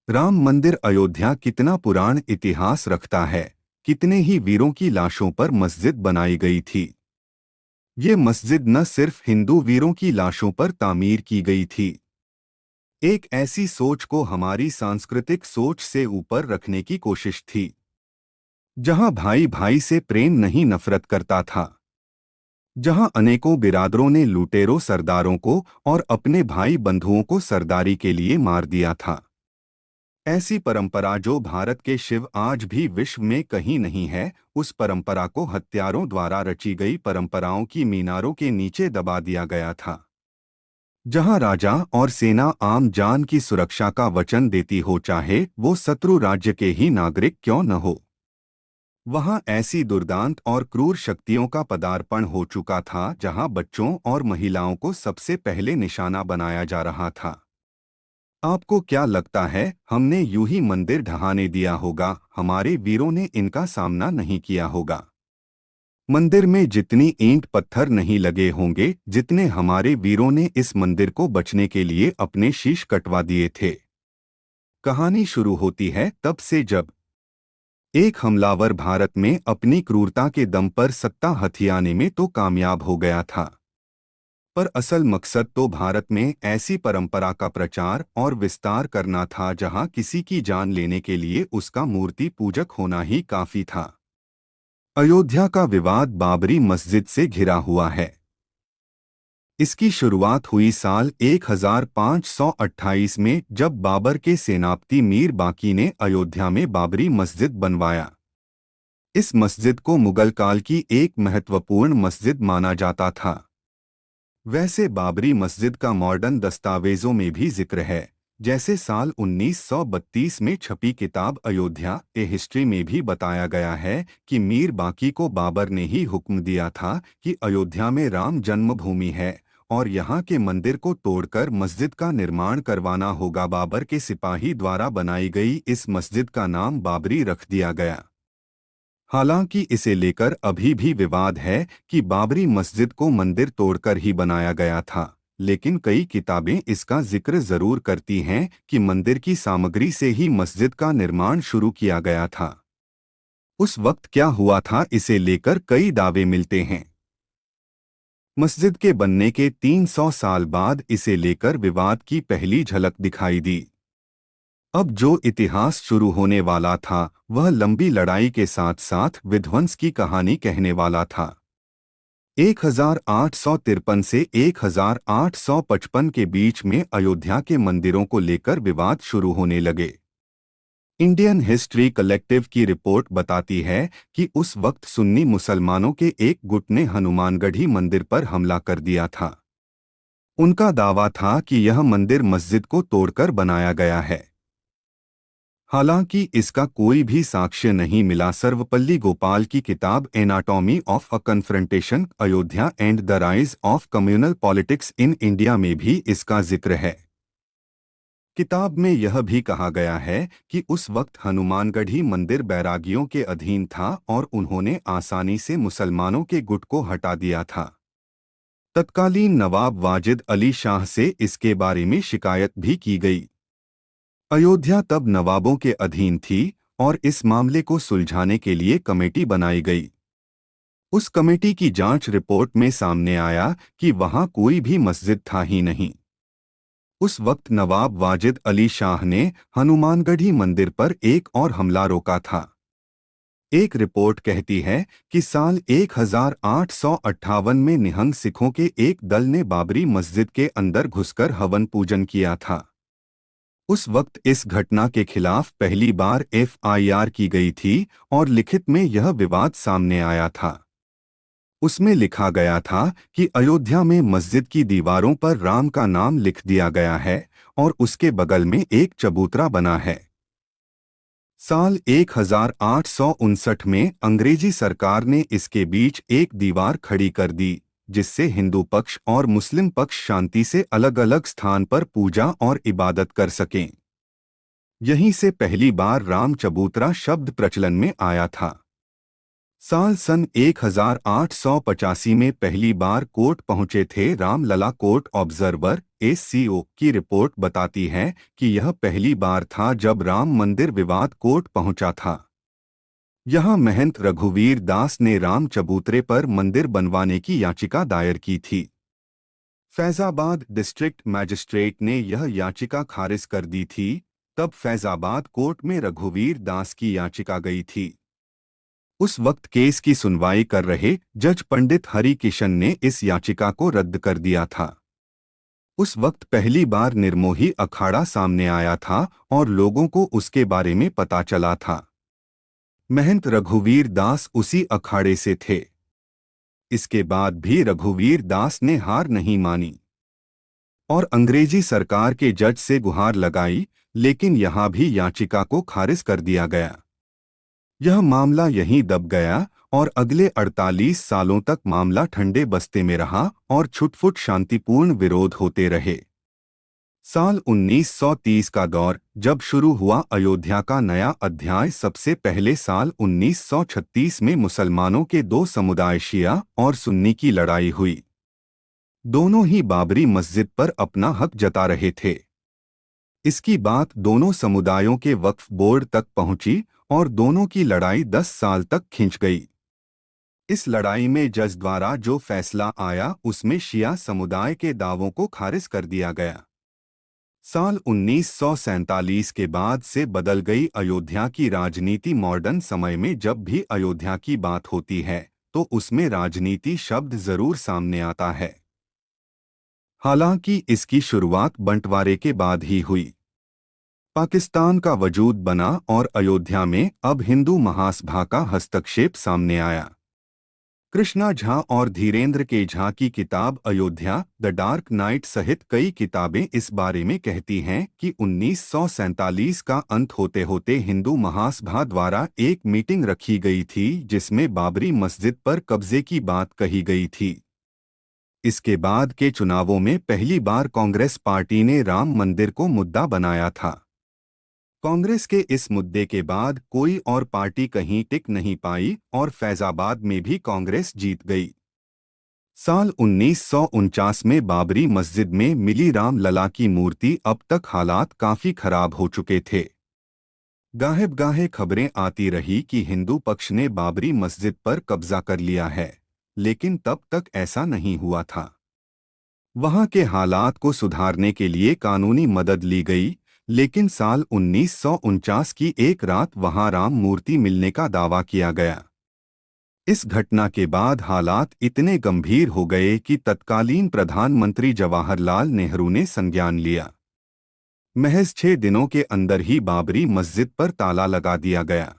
राम मंदिर अयोध्या कितना पुराण इतिहास रखता है। कितने ही वीरों की लाशों पर मस्जिद बनाई गई थी। ये मस्जिद न सिर्फ हिंदू वीरों की लाशों पर तामीर की गई थी, एक ऐसी सोच को हमारी सांस्कृतिक सोच से ऊपर रखने की कोशिश थी, जहां भाई भाई से प्रेम नहीं नफरत करता था, जहां अनेकों बिरादरों ने लुटेरों सरदारों को और अपने भाई बंधुओं को सरदारी के लिए मार दिया था। ऐसी परंपरा जो भारत के शिव आज भी विश्व में कहीं नहीं है, उस परंपरा को हत्यारों द्वारा रची गई परंपराओं की मीनारों के नीचे दबा दिया गया था। जहां राजा और सेना आम जान की सुरक्षा का वचन देती हो, चाहे वो शत्रु राज्य के ही नागरिक क्यों न हो, वहां ऐसी दुर्दांत और क्रूर शक्तियों का पदार्पण हो चुका था जहां बच्चों और महिलाओं को सबसे पहले निशाना बनाया जा रहा था। आपको क्या लगता है, हमने यूं ही मंदिर ढहाने दिया होगा? हमारे वीरों ने इनका सामना नहीं किया होगा। मंदिर में जितनी ईंट पत्थर नहीं लगे होंगे, जितने हमारे वीरों ने इस मंदिर को बचने के लिए अपने शीश कटवा दिए थे। कहानी शुरू होती है तब से, जब एक हमलावर भारत में अपनी क्रूरता के दम पर सत्ता हथियाने में तो कामयाब हो गया था, पर असल मकसद तो भारत में ऐसी परंपरा का प्रचार और विस्तार करना था जहां किसी की जान लेने के लिए उसका मूर्ति पूजक होना ही काफी था। अयोध्या का विवाद बाबरी मस्जिद से घिरा हुआ है। इसकी शुरुआत हुई साल 1528 में, जब बाबर के सेनापति मीर बाकी ने अयोध्या में बाबरी मस्जिद बनवाया। इस मस्जिद को मुगल काल की एक महत्वपूर्ण मस्जिद माना जाता था। वैसे बाबरी मस्जिद का मॉडर्न दस्तावेजों में भी जिक्र है, जैसे साल 1932 में छपी किताब अयोध्या ए हिस्ट्री में भी बताया गया है कि मीर बाकी को बाबर ने ही हुक्म दिया था कि अयोध्या में राम जन्मभूमि है और यहाँ के मंदिर को तोड़कर मस्जिद का निर्माण करवाना होगा। बाबर के सिपाही द्वारा बनाई गई इस मस्जिद का नाम बाबरी रख दिया गया। हालांकि इसे लेकर अभी भी विवाद है कि बाबरी मस्जिद को मंदिर तोड़कर ही बनाया गया था, लेकिन कई किताबें इसका जिक्र जरूर करती हैं कि मंदिर की सामग्री से ही मस्जिद का निर्माण शुरू किया गया था। उस वक्त क्या हुआ था, इसे लेकर कई दावे मिलते हैं। मस्जिद के बनने के 300 साल बाद इसे लेकर विवाद की पहली झलक दिखाई दी। अब जो इतिहास शुरू होने वाला था वह लंबी लड़ाई के साथ साथ विध्वंस की कहानी कहने वाला था। 1853 से 1855 के बीच में अयोध्या के मंदिरों को लेकर विवाद शुरू होने लगे। इंडियन हिस्ट्री कलेक्टिव की रिपोर्ट बताती है कि उस वक्त सुन्नी मुसलमानों के एक गुट ने हनुमानगढ़ी मंदिर पर हमला कर दिया था। उनका दावा था कि यह मंदिर मस्जिद को तोड़कर बनाया गया है। हालांकि इसका कोई भी साक्ष्य नहीं मिला। सर्वपल्ली गोपाल की किताब anatomy of a confrontation Ayodhya and the rise of communal politics in India में भी इसका जिक्र है। किताब में यह भी कहा गया है कि उस वक्त हनुमानगढ़ी मंदिर बैरागियों के अधीन था और उन्होंने आसानी से मुसलमानों के गुट को हटा दिया था। तत्कालीन नवाब वाजिद अली शाह से इसके बारे में शिकायत भी की गई। अयोध्या तब नवाबों के अधीन थी और इस मामले को सुलझाने के लिए कमेटी बनाई गई। उस कमेटी की जांच रिपोर्ट में सामने आया कि वहां कोई भी मस्जिद था ही नहीं। उस वक्त नवाब वाजिद अली शाह ने हनुमानगढ़ी मंदिर पर एक और हमला रोका था। एक रिपोर्ट कहती है कि साल 1858 में निहंग सिखों के एक दल ने बाबरी मस्जिद के अंदर घुसकर हवन पूजन किया था। उस वक्त इस घटना के खिलाफ पहली बार एफआईआर की गई थी और लिखित में यह विवाद सामने आया था। उसमें लिखा गया था कि अयोध्या में मस्जिद की दीवारों पर राम का नाम लिख दिया गया है और उसके बगल में एक चबूतरा बना है। साल 1859 में अंग्रेजी सरकार ने इसके बीच एक दीवार खड़ी कर दी, जिससे हिंदू पक्ष और मुस्लिम पक्ष शांति से अलग अलग स्थान पर पूजा और इबादत कर सकें। यहीं से पहली बार राम चबूतरा शब्द प्रचलन में आया था। साल सन 1885 में पहली बार कोर्ट पहुंचे थे रामलला। कोर्ट ऑब्जर्वर एससीओ की रिपोर्ट बताती है कि यह पहली बार था जब राम मंदिर विवाद कोर्ट पहुंचा था। यहां महंत रघुवीर दास ने राम चबूतरे पर मंदिर बनवाने की याचिका दायर की थी। फैजाबाद डिस्ट्रिक्ट मैजिस्ट्रेट ने यह याचिका खारिज कर दी थी। तब फैजाबाद कोर्ट में रघुवीर दास की याचिका गई थी। उस वक्त केस की सुनवाई कर रहे जज पंडित हरि किशन ने इस याचिका को रद्द कर दिया था। उस वक्त पहली बार निर्मोही अखाड़ा सामने आया था और लोगों को उसके बारे में पता चला था। महंत रघुवीर दास उसी अखाड़े से थे। इसके बाद भी रघुवीर दास ने हार नहीं मानी और अंग्रेजी सरकार के जज से गुहार लगाई, लेकिन यहां भी याचिका को खारिज कर दिया गया। यह मामला यहीं दब गया और अगले 48 सालों तक मामला ठंडे बस्ते में रहा और छुटपुट शांतिपूर्ण विरोध होते रहे। साल 1930 का दौर जब शुरू हुआ अयोध्या का नया अध्याय, सबसे पहले साल 1936 में मुसलमानों के दो समुदाय शिया और सुन्नी की लड़ाई हुई। दोनों ही बाबरी मस्जिद पर अपना हक जता रहे थे। इसकी बात दोनों समुदायों के वक्फ बोर्ड तक पहुंची और दोनों की लड़ाई 10 साल तक खिंच गई। इस लड़ाई में जज द्वारा जो फैसला आया उसमें शिया समुदाय के दावों को खारिज कर दिया गया। साल 1947 के बाद से बदल गई अयोध्या की राजनीति। मॉडर्न समय में जब भी अयोध्या की बात होती है तो उसमें राजनीति शब्द जरूर सामने आता है। हालांकि इसकी शुरुआत बंटवारे के बाद ही हुई। पाकिस्तान का वजूद बना और अयोध्या में अब हिंदू महासभा का हस्तक्षेप सामने आया। कृष्णा झा और धीरेन्द्र के झा की किताब अयोध्या द डार्क नाइट सहित कई किताबें इस बारे में कहती हैं कि 1947 का अंत होते होते हिंदू महासभा द्वारा एक मीटिंग रखी गई थी जिसमें बाबरी मस्जिद पर कब्जे की बात कही गई थी। इसके बाद के चुनावों में पहली बार कांग्रेस पार्टी ने राम मंदिर को मुद्दा बनाया था। कांग्रेस के इस मुद्दे के बाद कोई और पार्टी कहीं टिक नहीं पाई और फैजाबाद में भी कांग्रेस जीत गई। साल 1949 में बाबरी मस्जिद में मिली राम लला की मूर्ति। अब तक हालात काफी खराब हो चुके थे। गाहे खबरें आती रही कि हिंदू पक्ष ने बाबरी मस्जिद पर कब्जा कर लिया है, लेकिन तब तक ऐसा नहीं हुआ था। वहां के हालात को सुधारने के लिए कानूनी मदद ली गई, लेकिन साल 1949 की एक रात वहां राम मूर्ति मिलने का दावा किया गया। इस घटना के बाद हालात इतने गंभीर हो गए कि तत्कालीन प्रधानमंत्री जवाहरलाल नेहरू ने संज्ञान लिया। महज 6 दिनों के अंदर ही बाबरी मस्जिद पर ताला लगा दिया गया।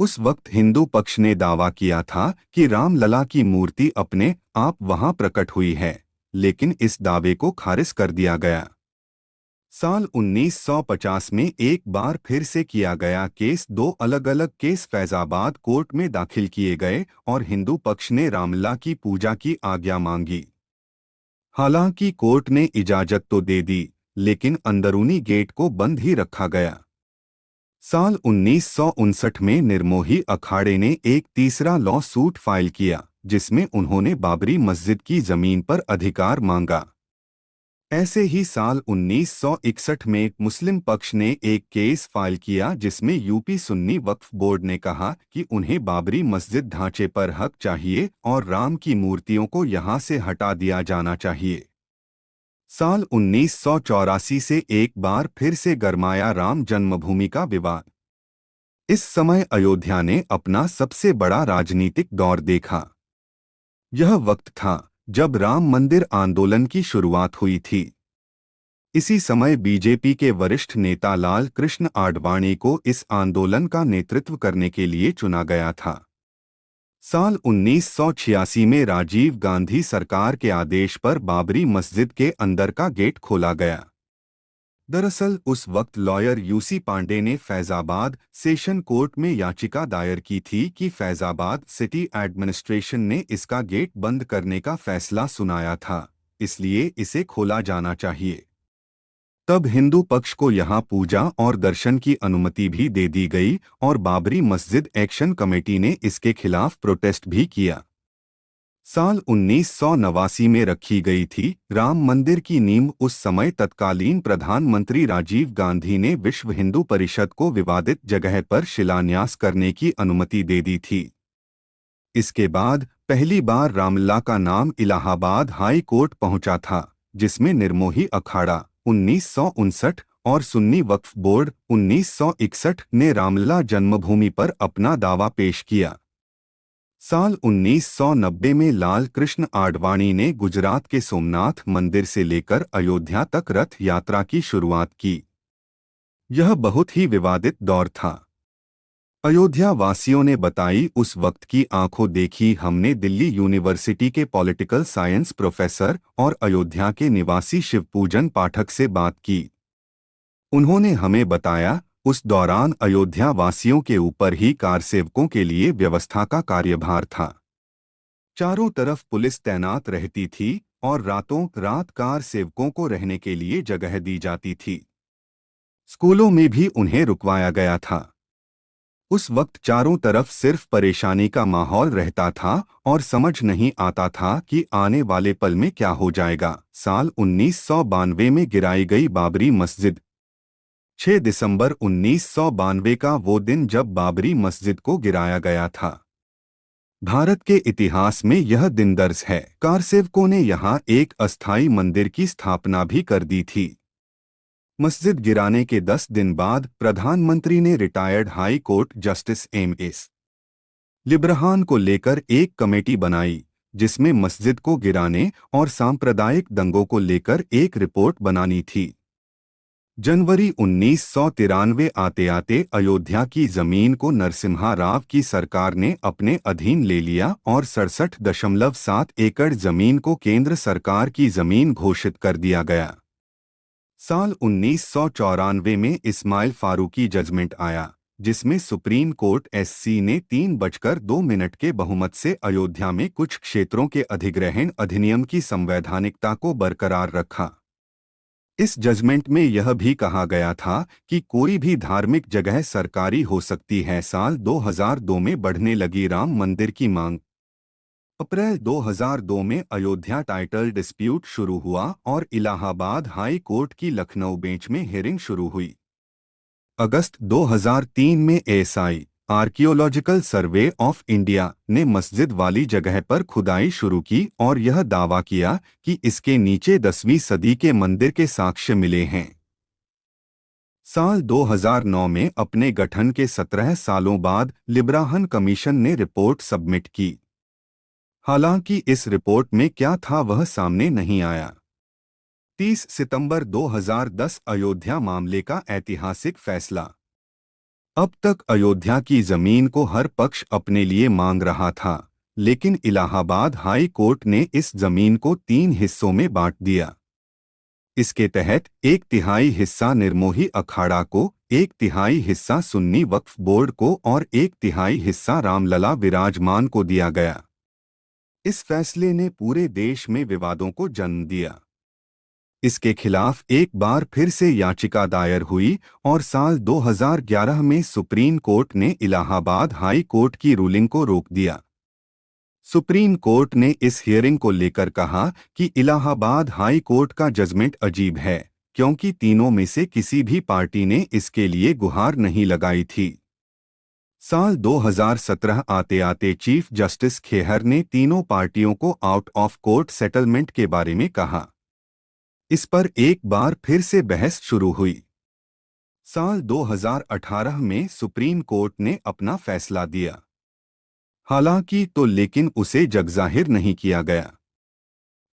उस वक्त हिंदू पक्ष ने दावा किया था कि रामलला की मूर्ति अपने आप वहां प्रकट हुई है, लेकिन इस दावे को खारिज कर दिया गया। साल 1950 में एक बार फिर से किया गया केस। 2 अलग अलग केस फैजाबाद कोर्ट में दाखिल किए गए और हिंदू पक्ष ने रामलला की पूजा की आज्ञा मांगी। हालांकि कोर्ट ने इजाजत तो दे दी, लेकिन अंदरूनी गेट को बंद ही रखा गया। साल 1959 में निर्मोही अखाड़े ने एक तीसरा लॉ सूट फाइल किया, जिसमें उन्होंने बाबरी मस्जिद की जमीन पर अधिकार मांगा। ऐसे ही साल 1961 में मुस्लिम पक्ष ने एक केस फाइल किया जिसमें यूपी सुन्नी वक्फ बोर्ड ने कहा कि उन्हें बाबरी मस्जिद ढांचे पर हक चाहिए और राम की मूर्तियों को यहां से हटा दिया जाना चाहिए। साल 1984 से एक बार फिर से गरमाया राम जन्मभूमि का विवाद। इस समय अयोध्या ने अपना सबसे बड़ा राजनीतिक दौर देखा। यह वक्त था जब राम मंदिर आंदोलन की शुरुआत हुई थी। इसी समय बीजेपी के वरिष्ठ नेता लाल कृष्ण आडवाणी को इस आंदोलन का नेतृत्व करने के लिए चुना गया था। साल 1986 में राजीव गांधी सरकार के आदेश पर बाबरी मस्जिद के अंदर का गेट खोला गया। दरअसल उस वक्त लॉयर यूसी पांडे ने फैजाबाद सेशन कोर्ट में याचिका दायर की थी कि फैजाबाद सिटी एडमिनिस्ट्रेशन ने इसका गेट बंद करने का फैसला सुनाया था, इसलिए इसे खोला जाना चाहिए। तब हिंदू पक्ष को यहां पूजा और दर्शन की अनुमति भी दे दी गई और बाबरी मस्जिद एक्शन कमेटी ने इसके खिलाफ प्रोटेस्ट भी किया। साल 1989 में रखी गई थी राम मंदिर की नींव उस समय तत्कालीन प्रधानमंत्री राजीव गांधी ने विश्व हिंदू परिषद को विवादित जगह पर शिलान्यास करने की अनुमति दे दी थी। इसके बाद पहली बार रामलला का नाम इलाहाबाद हाई कोर्ट पहुंचा था, जिसमें निर्मोही अखाड़ा 1959 और सुन्नी वक्फ बोर्ड 1961 ने रामलला जन्मभूमि पर अपना दावा पेश किया। साल 1990 में लाल कृष्ण आडवाणी ने गुजरात के सोमनाथ मंदिर से लेकर अयोध्या तक रथ यात्रा की शुरुआत की। यह बहुत ही विवादित दौर था। अयोध्या वासियों ने बताई, उस वक्त की आंखों देखी हमने दिल्ली यूनिवर्सिटी के पॉलिटिकल साइंस प्रोफेसर और अयोध्या के निवासी शिवपूजन पाठक से बात की। उन्होंने हमें बताया, उस दौरान अयोध्या वासियों के ऊपर ही कार सेवकों के लिए व्यवस्था का कार्यभार था। चारों तरफ पुलिस तैनात रहती थी और रातों रात कार सेवकों को रहने के लिए जगह दी जाती थी। स्कूलों में भी उन्हें रुकवाया गया था। उस वक्त चारों तरफ सिर्फ परेशानी का माहौल रहता था और समझ नहीं आता था कि आने वाले पल में क्या हो जाएगा। साल 1992 में गिराई गई बाबरी मस्जिद। 6 दिसंबर 1992 का वो दिन जब बाबरी मस्जिद को गिराया गया था। भारत के इतिहास में यह दिन दर्ज है। कारसेवकों ने यहाँ एक अस्थायी मंदिर की स्थापना भी कर दी थी। मस्जिद गिराने के 10 दिन बाद प्रधानमंत्री ने retired high court justice M S. Liberhan को लेकर एक कमेटी बनाई, जिसमें मस्जिद को गिराने और सांप्रदायिक दंगों को लेकर एक रिपोर्ट बनानी थी। जनवरी 1993 आते आते अयोध्या की जमीन को नरसिम्हा राव की सरकार ने अपने अधीन ले लिया और 67.7 एकड़ जमीन को केंद्र सरकार की जमीन घोषित कर दिया गया। साल 1994 में इस्माइल फारूकी जजमेंट आया, जिसमें सुप्रीम कोर्ट एससी ने 3:02 के बहुमत से अयोध्या में कुछ क्षेत्रों के अधिग्रहण अधिनियम की संवैधानिकता को बरकरार रखा। इस जजमेंट में यह भी कहा गया था कि कोई भी धार्मिक जगह सरकारी हो सकती है। साल 2002 में बढ़ने लगी राम मंदिर की मांग। अप्रैल 2002 में अयोध्या टाइटल डिस्प्यूट शुरू हुआ और इलाहाबाद हाई कोर्ट की लखनऊ बेंच में हियरिंग शुरू हुई। अगस्त 2003 में ASI archaeological survey of India ने मस्जिद वाली जगह पर खुदाई शुरू की और यह दावा किया कि इसके नीचे 10वीं सदी के मंदिर के साक्ष्य मिले हैं। साल 2009 में अपने गठन के 17 सालों बाद लिब्राहन कमीशन ने रिपोर्ट सबमिट की। हालांकि इस रिपोर्ट में क्या था वह सामने नहीं आया। 30 सितंबर 2010 अयोध्या मामले का ऐतिहासिक फैसला। अब तक अयोध्या की जमीन को हर पक्ष अपने लिए मांग रहा था, लेकिन इलाहाबाद हाई कोर्ट ने इस जमीन को 3 हिस्सों में बांट दिया। इसके तहत 1/3 हिस्सा निर्मोही अखाड़ा को, 1/3 हिस्सा सुन्नी वक्फ बोर्ड को और 1/3 हिस्सा रामलला विराजमान को दिया गया। इस फैसले ने पूरे देश में विवादों को जन्म दिया। इसके खिलाफ एक बार फिर से याचिका दायर हुई और साल 2011 में सुप्रीम कोर्ट ने इलाहाबाद हाई कोर्ट की रूलिंग को रोक दिया। सुप्रीम कोर्ट ने इस हियरिंग को लेकर कहा कि इलाहाबाद हाई कोर्ट का जजमेंट अजीब है, क्योंकि तीनों में से किसी भी पार्टी ने इसके लिए गुहार नहीं लगाई थी। साल 2017 आते आते चीफ जस्टिस खेहर ने तीनों पार्टियों को आउट ऑफ कोर्ट सेटलमेंट के बारे में कहा। इस पर एक बार फिर से बहस शुरू हुई। साल 2018 में सुप्रीम कोर्ट ने अपना फैसला दिया। हालांकि लेकिन उसे जगजाहिर नहीं किया गया।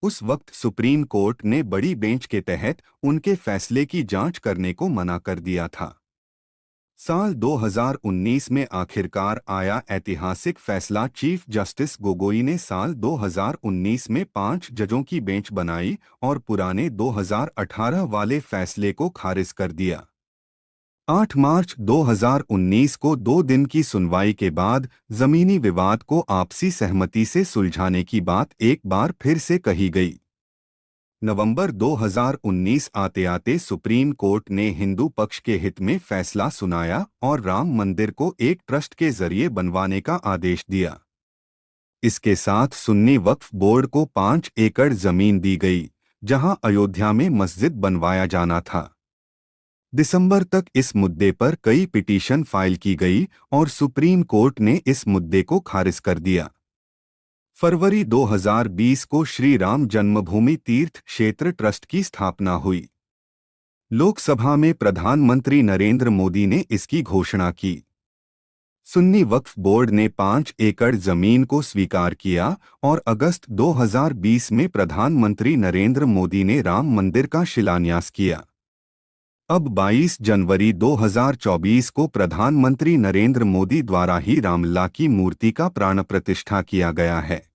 उस वक्त सुप्रीम कोर्ट ने बड़ी बेंच के तहत उनके फैसले की जांच करने को मना कर दिया था। साल 2019 में आखिरकार आया ऐतिहासिक फैसला। चीफ जस्टिस गोगोई ने साल 2019 में 5 जजों की बेंच बनाई और पुराने 2018 वाले फैसले को खारिज कर दिया। 8 मार्च 2019 को 2 दिन की सुनवाई के बाद जमीनी विवाद को आपसी सहमति से सुलझाने की बात एक बार फिर से कही गई। नवंबर 2019 आते आते सुप्रीम कोर्ट ने हिंदू पक्ष के हित में फैसला सुनाया और राम मंदिर को एक ट्रस्ट के जरिए बनवाने का आदेश दिया। इसके साथ सुन्नी वक्फ बोर्ड को 5 एकड़ जमीन दी गई, जहां अयोध्या में मस्जिद बनवाया जाना था। दिसंबर तक इस मुद्दे पर कई पिटीशन फाइल की गई और सुप्रीम कोर्ट ने इस मुद्दे को खारिज कर दिया। फरवरी 2020 को श्री राम जन्मभूमि तीर्थ क्षेत्र ट्रस्ट की स्थापना हुई। लोकसभा में प्रधानमंत्री नरेंद्र मोदी ने इसकी घोषणा की। सुन्नी वक्फ बोर्ड ने 5 एकड़ जमीन को स्वीकार किया और अगस्त 2020 में प्रधानमंत्री नरेंद्र मोदी ने राम मंदिर का शिलान्यास किया। अब 22 जनवरी 2024 को प्रधानमंत्री नरेंद्र मोदी द्वारा ही रामलला की मूर्ति का प्राण प्रतिष्ठा किया गया है।